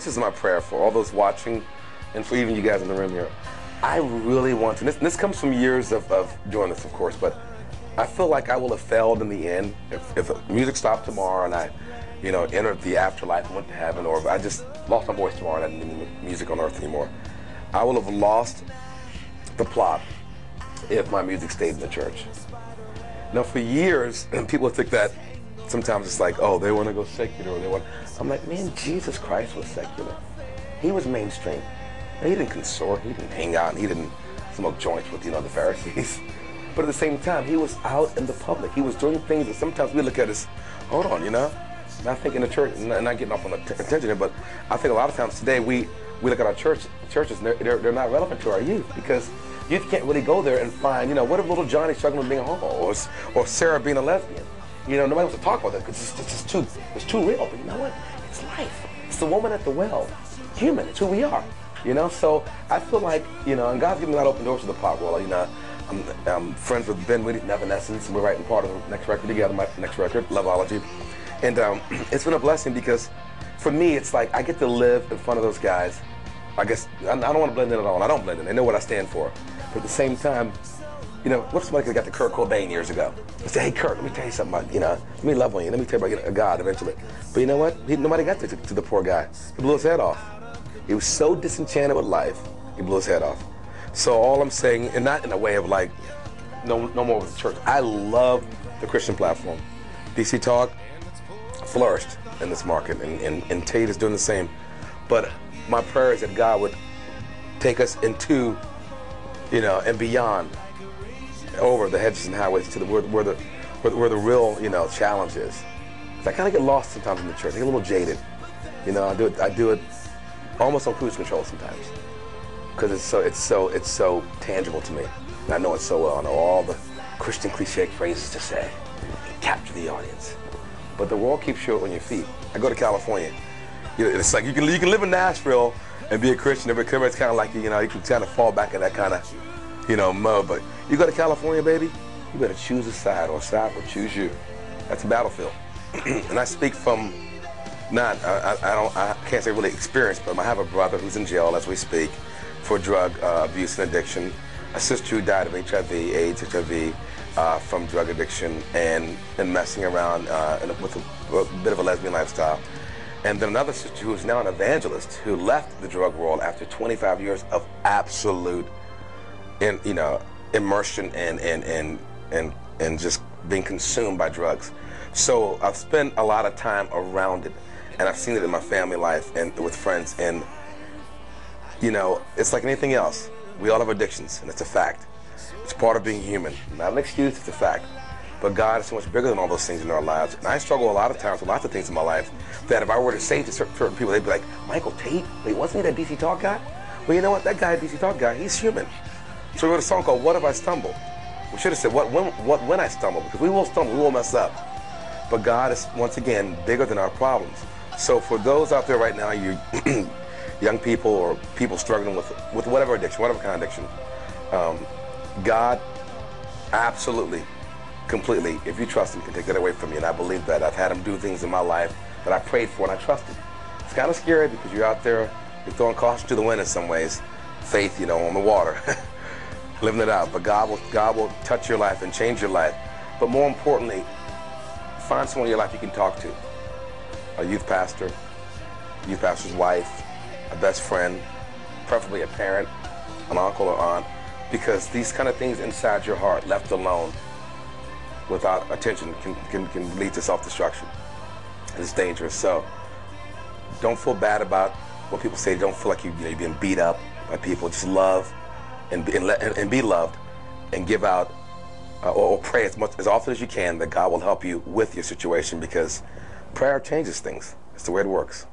this is my prayer for all those watching and for even you guys in the room here. I really want to, this comes from years of doing this, of course, but I feel like I will have failed in the end if music stopped tomorrow and I, entered the afterlife and went to heaven, or if I just lost my voice tomorrow and I didn't need music on earth anymore. I will have lost the plot if my music stayed in the church. Now, for years, people think that sometimes it's like, oh, they want to go secular, or they want. I'm like, man, Jesus Christ was secular. He was mainstream. He didn't consort, he didn't hang out, he didn't smoke joints with, the Pharisees. But at the same time, he was out in the public. He was doing things that sometimes we look at as, hold on, not thinking the church, not getting off on the attention here, but I think a lot of times today we look at our churches, and they're not relevant to our youth, because youth can't really go there and find, what if little Johnny struggling with being a homo, or Sarah being a lesbian? Nobody wants to talk about that because it's too real. But you know what? It's life. It's the woman at the well. Human. It's who we are. So I feel like, and God's given me a lot of open doors to the pop world. I'm friends with Ben Whitty from Evanescence, and we're writing part of the next record together, my next record, Loveology. And it's been a blessing because for me, it's like I get to live in front of those guys. I guess I don't want to blend in at all. I don't blend in. They know what I stand for. But at the same time, what if somebody got to Kurt Cobain years ago and say, hey, Kurt, let me tell you something about, let me love on you. Let me tell you about God eventually. But you know what? Nobody got to the poor guy. He blew his head off. He was so disenchanted with life, he blew his head off. So all I'm saying, and not in a way of like, no more with the church. I love the Christian platform. DC Talk flourished in this market, and Tait is doing the same. But my prayer is that God would take us into, and beyond, over the hedges and highways to where the real, challenge is. I kind of get lost sometimes in the church. I get a little jaded. I do it almost on cruise control sometimes, because it's so tangible to me. And I know it so well. I know all the Christian cliche phrases to say and capture the audience. But the world keeps you on your feet. I go to California. It's like you can live in Nashville and be a Christian, but it's kind of like you can kind of fall back in that kind of mode. But you go to California, baby, you better choose a side, or a side will choose you. That's a battlefield. And I speak from I can't say really experience, but I have a brother who's in jail as we speak for drug abuse and addiction, a sister who died of AIDS, HIV, from drug addiction and messing around with a bit of a lesbian lifestyle. And then another sister who is now an evangelist who left the drug world after 25 years of absolute immersion and just being consumed by drugs. So I've spent a lot of time around it, and I've seen it in my family life and with friends, and it's like anything else. We all have addictions, and it's a fact. It's part of being human. Not an excuse, it's a fact. But God is so much bigger than all those things in our lives. And I struggle a lot of times with lots of things in my life that if I were to say to certain people, they'd be like, Michael Tait? Wait, wasn't he that DC Talk guy? Well, you know what? That guy, DC Talk guy, he's human. So we wrote a song called What If I Stumble? We should have said when I stumble, because we will stumble, we will mess up. But God is, once again, bigger than our problems. So for those out there right now, you young people or people struggling with whatever addiction, whatever kind of addiction, God absolutely, completely, if you trust him, can take that away from you. And I believe that. I've had him do things in my life that I prayed for and I trusted. It's kind of scary because you're out there, you're throwing caution to the wind in some ways. Faith, on the water, living it out. But God will touch your life and change your life. But more importantly, find someone in your life you can talk to. A youth pastor's wife, a best friend, preferably a parent, an uncle or aunt, because these kind of things inside your heart, left alone, without attention, can lead to self-destruction. It's dangerous. So don't feel bad about what people say. Don't feel like you're being beat up by people. Just love and be loved, and give out or pray as often as you can that God will help you with your situation, because prayer changes things. It's the way it works.